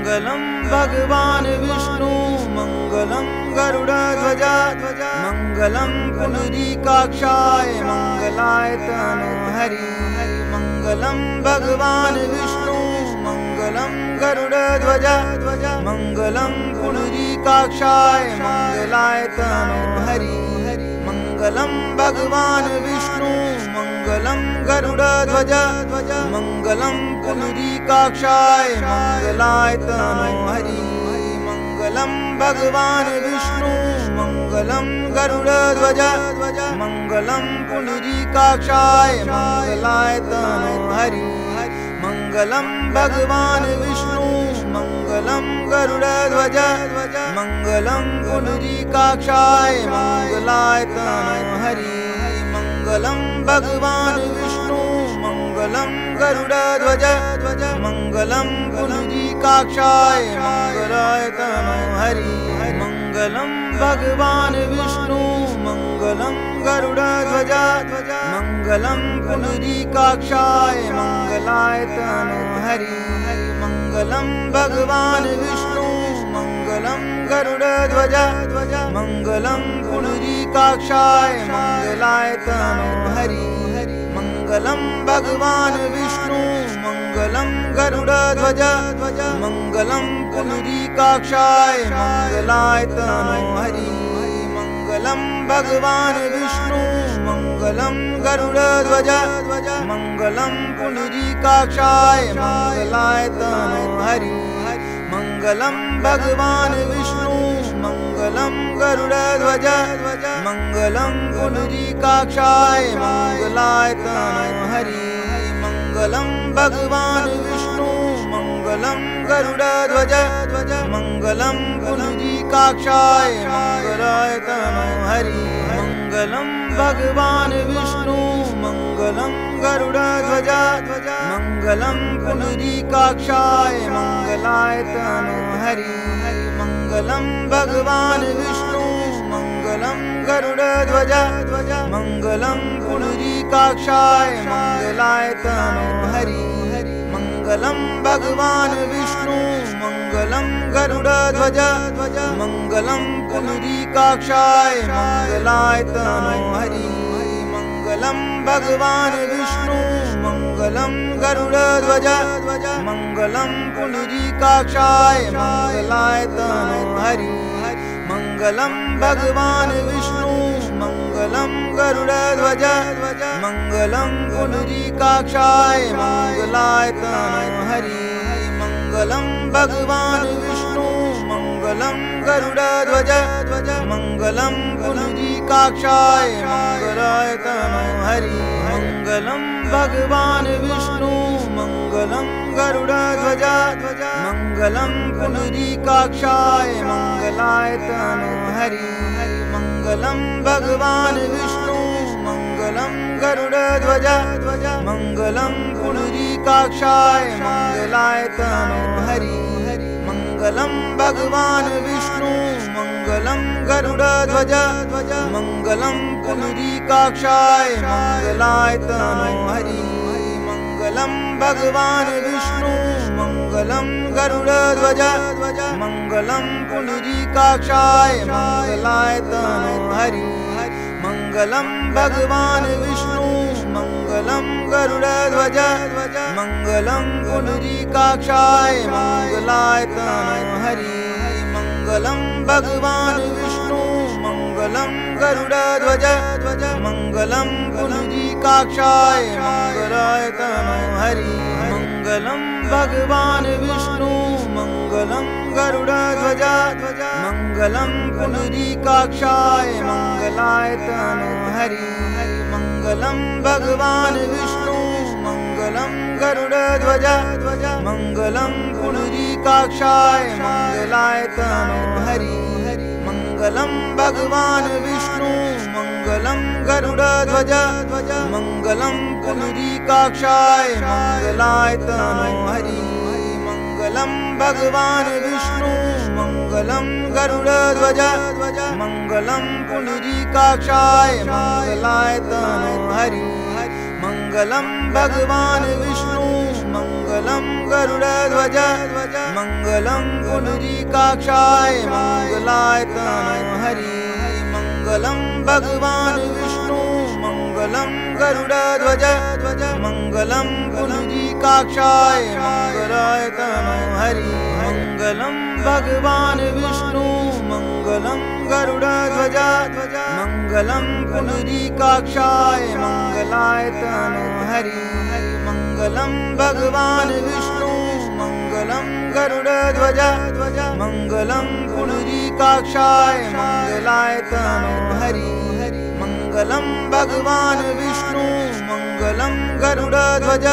मङ्गलं भगवान् विष्णु मङ्गलं गरुडध्वज मङ्गलं पुण्डरीकाक्षाय मङ्गलाय तनोहरि मङ्गलं भगवान् विष्णु मङ्गलं गरुडध्वज मङ्गलं पुण्डरीकाक्षाय मङ्गलाय तनोहरि मङ्गलं भगवान् विष्णु मङ्गलं गरुडध्वज मङ्गलं पुण्डरीकाक्षाय मङ्गलाय तनोहरि मङ्गलं भगवान् विष्णु मङ्गलं गरुडध्वज मङ्गलं पुण्डरीकाक्षाय मङ्गलाय तनोहरि मङ्गलं भगवान् विष्णु मङ्गलं गरुडध्वज मङ्गलं पुण्डरीकाक्षाय मङ्गलाय तनोहरि मङ्गलं भगवान् विष्णु मङ्गलं गरुडध्वज मङ्गलं पुण्डरीकाक्षाय मङ्गलाय तनोहरि मङ्गलं भगवान् विष्णु मङ्गलं गरुडध्वज मङ्गलं पुण्डरीकाक्षाय मङ्गलाय तनोहरि मङ्गलं भगवान् विष्णु मङ्गलं गरुडध्वज मङ्गलं पुण्डरीकाक्षाय मङ्गलाय तनोहरि मङ्गलं भगवान् विष्णु मङ्गलं गरुडध्वज मङ्गलं पुण्डरीकाक्षाय मङ्गलाय तनोहरि मङ्गलं भगवान् विष्णु मङ्गलं गरुडध्वज मङ्गलं पुण्डरीकाक्षाय मङ्गलाय तनोहरि मङ्गलं भगवान् विष्णु मङ्गलं गरुडध्वज मङ्गलं पुण्डरीकाक्षाय मङ्गलाय तनोहरि मङ्गलं भगवान् विष्णु मङ्गलं गरुडध्वज मङ्गलं पुण्डरीकाक्षाय मङ्गलाय तनोहरि मङ्गलं भगवान् विष्णु मङ्गलं गरुडध्वज मङ्गलं पुण्डरीकाक्षाय मङ्गलाय तनोहरि मङ्गलं भगवान् विष्णु मङ्गलं गरुडध्वज मङ्गलं पुण्डरीकाक्षाय मङ्गलाय तनोहरि मङ्गलं भगवान् विष्णु मङ्गलं गरुडध्वज मङ्गलं पुण्डरीकाक्षाय मङ्गलाय तनोहरि मङ्गलं भगवान् विष्णु मङ्गलं गरुडध्वज मङ्गलं पुण्डरीकाक्षाय मङ्गलाय तनोहरि मङ्गलं भगवान् विष्णु मङ्गलं गरुडध्वज मङ्गलं पुण्डरीकाक्षाय मङ्गलाय तनोहरि मङ्गलं भगवान् विष्णु मङ्गलं गरुडध्वज मङ्गलं पुण्डरीकाक्षाय मङ्गलाय तनोहरि मङ्गलं भगवान् विष्णु मङ्गलं गरुडध्वज मङ्गलं पुण्डरीकाक्षाय मङ्गलाय तनोहरि मङ्गलं भगवान् विष्णु मङ्गलं गरुडध्वज मङ्गलं पुण्डरीकाक्षाय मङ्गलाय तनोहरि मङ्गलं भगवान् विष्णु मङ्गलं गरुडध्वज मङ्गलं पुण्डरीकाक्षाय मङ्गलाय तनोहरि मङ्गलं भगवान् विष्णु मङ्गलं गरुडध्वज मङ्गलं पुण्डरीकाक्षाय मङ्गलाय तनोहरि मङ्गलं भगवान् विष्णु मङ्गलं गरुडध्वज मङ्गलं पुण्डरीकाक्षाय मङ्गलाय तनोहरि मङ्गलं भगवान् विष्णु मङ्गलं गरुडध्वज मङ्गलं पुण्डरीकाक्षाय मङ्गलाय तनोहरि मङ्गलं भगवान् विष्णु मङ्गलं गरुडध्वज मङ्गलं पुण्डरीकाक्षाय मङ्गलाय तनोहरि मङ्गलं भगवान् विष्णु मङ्गलं गरुडध्वज मङ्गलं पुण्डरीकाक्षाय मङ्गलाय तनोहरि मङ्गलं भगवान् विष्णु मङ्गलं गरुडध्वज मङ्गलं पुण्डरीकाक्षाय मङ्गलाय तनोहरि मङ्गलं भगवान् विष्णु मङ्गलं गरुडध्वज मङ्गलं पुण्डरीकाक्षाय मङ्गलाय तनोहरि मङ्गलं भगवान् विष्णु मङ्गलं गरुडध्वज मङ्गलं पुण्डरीकाक्षाय मङ्गलाय तनोहरि मङ्गलं भगवान् विष्णु मङ्गलं गरुडध्वज मङ्गलं पुण्डरीकाक्षाय मङ्गलाय तनोहरि मङ्गलं भगवान् विष्णु मङ्गलं गरुडध्वज मङ्गलं पुण्डरीकाक्षाय मङ्गलाय तनोहरि मङ्गलं भगवान् विष्णु मङ्गलं गरुडध्वज मङ्गलं पुण्डरीकाक्षाय मङ्गलाय तनोहरि मङ्गलं भगवान् विष्णु मङ्गलं गरुडध्वज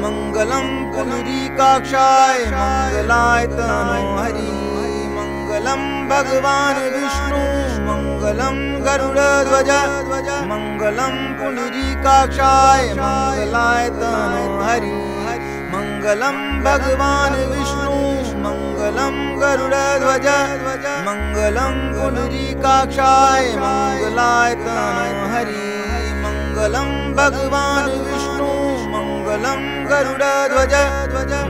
मङ्गलं पुण्डरीकाक्षाय मङ्गलाय तनोहरि मङ्गलं भगवान् विष्णु मङ्गलं गरुडध्वज मङ्गलं पुण्डरीकाक्षाय मङ्गलाय तनोहरि मङ्गलं भगवान् विष्णु मङ्गलं गरुडध्वज मङ्गलं पुण्डरीकाक्षाय मङ्गलाय तनोहरि मङ्गलं भगवान् विष्णु मङ्गलं गरुडध्वज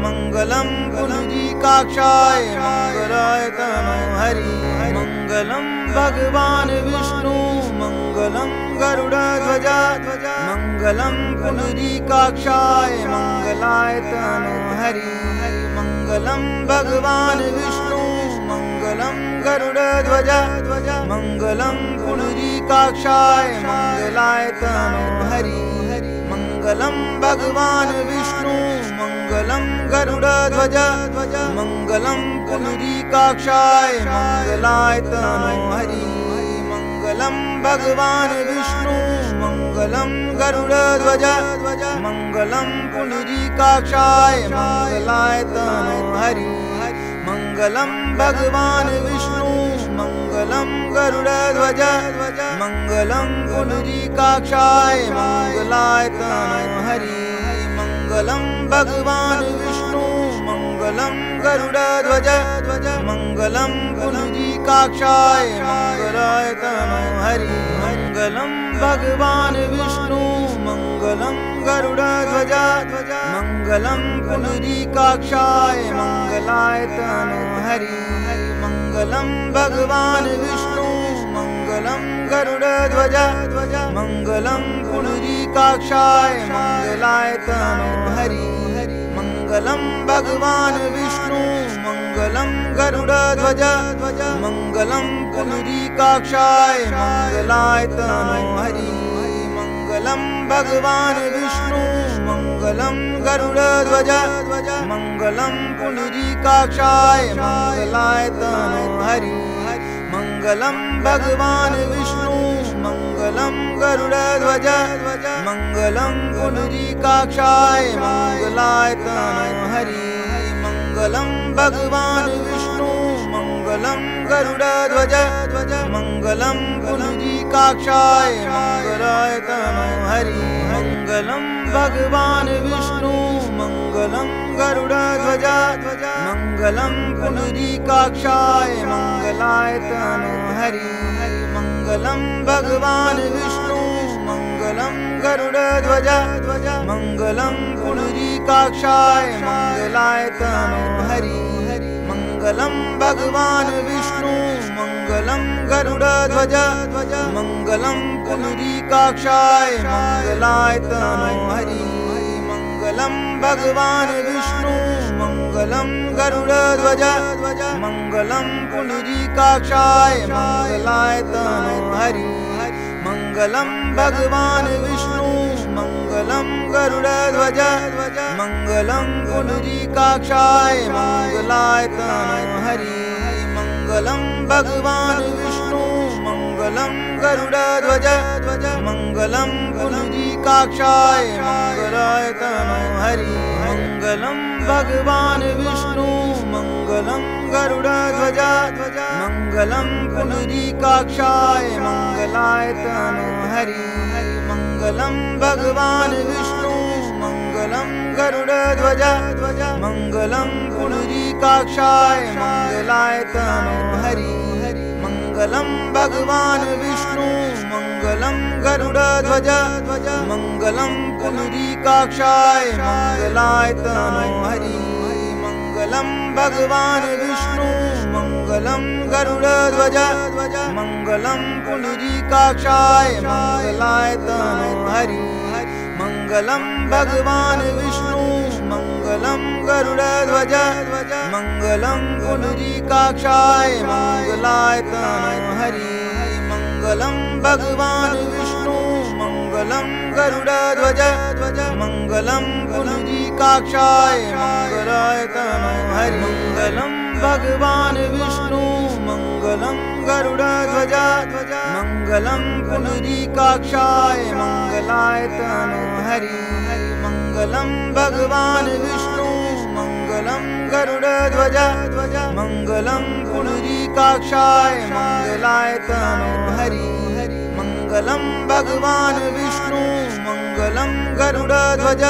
मङ्गलं पुण्डरीकाक्षाय मङ्गलाय तनोहरि मङ्गलं भगवान् विष्णु मङ्गलं गरुडध्वज मङ्गलं पुण्डरीकाक्षाय मङ्गलाय तनोहरि मङ्गलं भगवान् विष्णु मङ्गलं गरुडध्वज मङ्गलं पुण्डरीकाक्षाय मङ्गलाय तनोहरि मङ्गलं भगवान् विष्णु मङ्गलं गरुडध्वज मङ्गलं पुण्डरीकाक्षाय मङ्गलाय तनोहरि मङ्गलं भगवान् विष्णु मङ्गलं गरुडध्वज मङ्गलं पुण्डरीकाक्षाय मङ्गलाय तनोहरि मङ्गलं भगवान् विष्णु मङ्गलं गरुडध्वज मङ्गलं पुण्डरीकाक्षाय मङ्गलाय तनोहरि मङ्गलं भगवान् विष्णु मङ्गलं गरुडध्वज मङ्गलं पुण्डरीकाक्षाय मङ्गलाय तनोहरि मङ्गलं भगवान् विष्णु मङ्गलं गरुडध्वज मङ्गलं पुण्डरीकाक्षाय मङ्गलाय तनोहरि मङ्गलं भगवान् विष्णु मङ्गलं गरुडध्वज मङ्गलं पुण्डरीकाक्षाय मङ्गलाय तनोहरि मङ्गलं भगवान् विष्णु मङ्गलं गरुडध्वज मङ्गलं पुण्डरीकाक्षाय मङ्गलाय तनोहरि मङ्गलं भगवान् विष्णु मङ्गलं गरुडध्वज मङ्गलं पुण्डरीकाक्षाय मङ्गलाय तनोहरि मङ्गलं भगवान् विष्णु मङ्गलं गरुडध्वज मङ्गलं पुण्डरीकाक्षाय मङ्गलाय तनोहरि मङ्गलं भगवान् विष्णु मङ्गलं गरुडध्वज मङ्गलं पुण्डरीकाक्षाय मङ्गलाय तनोहरि मङ्गलं भगवान् विष्णु मङ्गलं गरुडध्वज मङ्गलं पुण्डरीकाक्षाय मङ्गलाय तनोहरि मङ्गलं भगवान् विष्णु मङ्गलं गरुडध्वज मङ्गलं पुण्डरीकाक्षाय मङ्गलाय तनोहरि मङ्गलं भगवान् विष्णु मङ्गलं गरुडध्वज मङ्गलं पुण्डरीकाक्षाय मङ्गलाय तनोहरि मङ्गलं भगवान् विष्णु मङ्गलं गरुडध्वज मङ्गलं पुण्डरीकाक्षाय मङ्गलाय तनोहरि मङ्गलं भगवान् विष्णु मङ्गलं गरुडध्वज मङ्गलं पुण्डरीकाक्षाय मङ्गलाय तनोहरि मङ्गलं भगवान् विष्णु मङ्गलं गरुडध्वज मङ्गलं पुण्डरीकाक्षाय मङ्गलाय तनोहरि मङ्गलं भगवान् विष्णु मङ्गलं गरुडध्वज मङ्गलं पुण्डरीकाक्षाय मङ्गलाय तनोहरि मङ्गलं भगवान् विष्णु मङ्गलं गरुडध्वज मङ्गलं पुण्डरीकाक्षाय मङ्गलाय तनोहरि मङ्गलं भगवान् विष्णु मङ्गलं गरुडध्वज मङ्गलं पुण्डरीकाक्षाय मङ्गलाय तनोहरि मङ्गलं भगवान् विष्णु मङ्गलं गरुडध्वज मङ्गलं पुण्डरीकाक्षाय मङ्गलाय तनोहरि मङ्गलं भगवान् विष्णु मङ्गलं गरुडध्वज मङ्गलं पुण्डरीकाक्षाय मङ्गलाय तनोहरि मङ्गलं भगवान् विष्णु मङ्गलं गरुडध्वज मङ्गलं पुण्डरीकाक्षाय मङ्गलाय तनोहरि मङ्गलं भगवान् विष्णु मङ्गलं गरुडध्वज मङ्गलं पुण्डरीकाक्षाय मङ्गलाय तनोहरि मङ्गलं भगवान् विष्णु मङ्गलं गरुडध्वज मङ्गलं पुण्डरीकाक्षाय मङ्गलाय तनोहरि मङ्गलं भगवान् विष्णु मङ्गलं गरुडध्वज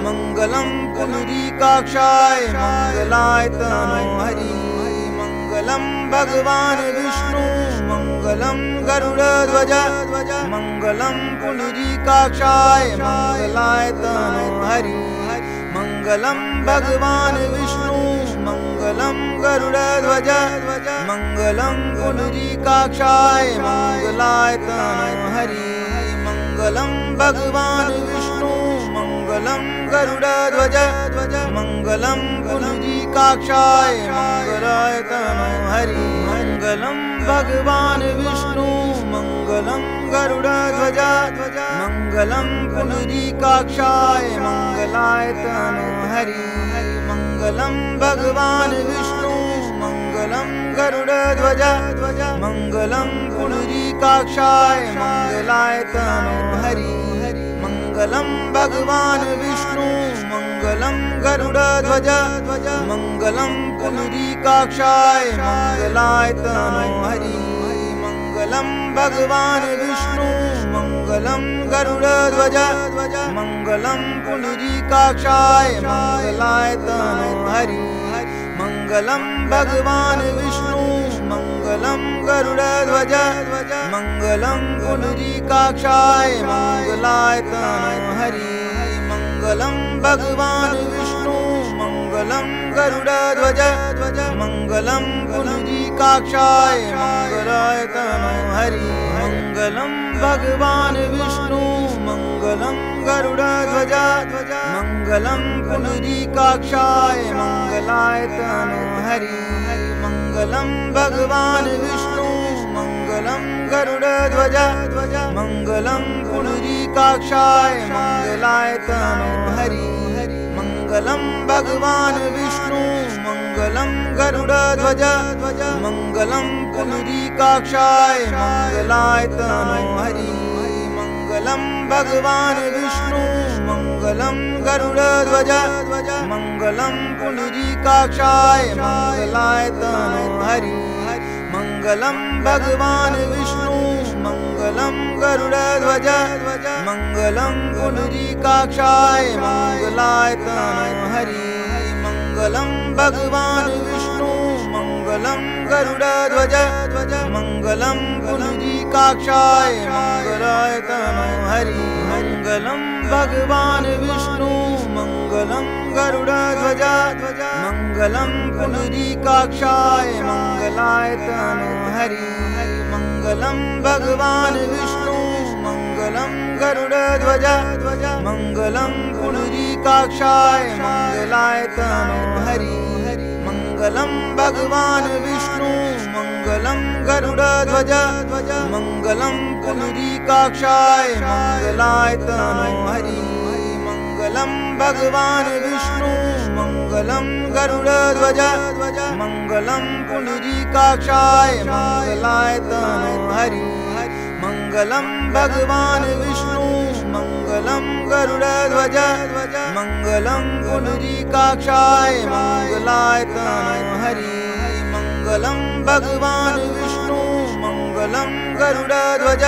मङ्गलं पुण्डरीकाक्षाय मङ्गलाय तनोहरि मङ्गलं भगवान् विष्णु मङ्गलं गरुडध्वज मङ्गलं पुण्डरीकाक्षाय मङ्गलाय तनोहरि मङ्गलं भगवान् विष्णु मङ्गलं गरुडध्वज मङ्गलं पुण्डरीकाक्षाय मङ्गलाय तनोहरि मङ्गलं भगवान् विष्णु मङ्गलं गरुडध्वज मङ्गलं पुण्डरीकाक्षाय मङ्गलाय तनोहरि मङ्गलं भगवान् विष्णु मङ्गलं गरुडध्वज मङ्गलं पुण्डरीकाक्षाय मङ्गलाय तनोहरि मङ्गलं भगवान् विष्णु मङ्गलं गरुडध्वज मङ्गलं पुण्डरीकाक्षाय मङ्गलाय तनोहरि मङ्गलं भगवान् विष्णु मङ्गलं गरुडध्वज मङ्गलं पुण्डरीकाक्षाय मङ्गलाय तनोहरि मङ्गलं भगवान् विष्णु मङ्गलं गरुडध्वज मङ्गलं पुण्डरीकाक्षाय मङ्गलाय तनोहरि मङ्गलं भगवान् विष्णु मङ्गलं गरुडध्वज मङ्गलं पुण्डरीकाक्षाय मङ्गलाय तनोहरि मङ्गलं भगवान् विष्णु मङ्गलं गरुडध्वज मङ्गलं पुण्डरीकाक्षाय मङ्गलाय तनोहरि मङ्गलं भगवान् विष्णु मङ्गलं गरुडध्वज मङ्गलं पुण्डरीकाक्षाय मङ्गलाय तनोहरि मङ्गलं भगवान् विष्णु मङ्गलं गरुडध्वज मङ्गलं पुण्डरीकाक्षाय मङ्गलाय तनोहरि मङ्गलं भगवान् विष्णु मङ्गलं गरुडध्वज मङ्गलं पुण्डरीकाक्षाय मङ्गलाय तनोहरि मङ्गलं भगवान् विष्णु मङ्गलं गरुडध्वज मङ्गलं पुण्डरीकाक्षाय मङ्गलाय तनोहरि मङ्गलं भगवान् विष्णु मङ्गलं गरुडध्वज मङ्गलं पुण्डरीकाक्षाय मङ्गलाय तनोहरि मङ्गलं भगवान् विष्णु मङ्गलं गरुडध्वज मङ्गलं पुण्डरीकाक्षाय मङ्गलाय तनोहरि मङ्गलं भगवान् विष्णु मङ्गलं गरुडध्वज मङ्गलं पुण्डरीकाक्षाय मङ्गलाय तनोहरि मङ्गलं भगवान् विष्णु मङ्गलं गरुडध्वज मङ्गलं पुण्डरीकाक्षाय मङ्गलाय तनोहरि मङ्गलं भगवान् विष्णु मङ्गलं गरुडध्वज मङ्गलं पुण्डरीकाक्षाय मङ्गलाय तनोहरि मङ्गलं भगवान् विष्णु मङ्गलं गरुडध्वज मङ्गलं पुण्डरीकाक्षाय मङ्गलाय तनोहरि मङ्गलं भगवान् विष्णु मङ्गलं गरुडध्वज मङ्गलं पुण्डरीकाक्षाय मङ्गलाय तनोहरि मङ्गलं भगवान् विष्णु मङ्गलं गरुडध्वज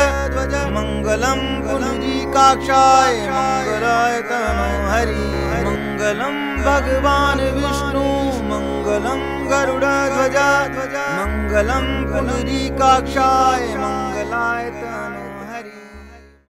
मङ्गलं पुण्डरीकाक्षाय मङ्गलाय तनोहरि मङ्गलं भगवान् विष्णु मङ्गलं मङ्गलं गरुडध्वज मङ्गलं पुण्डरीकाक्षाय मङ्गलाय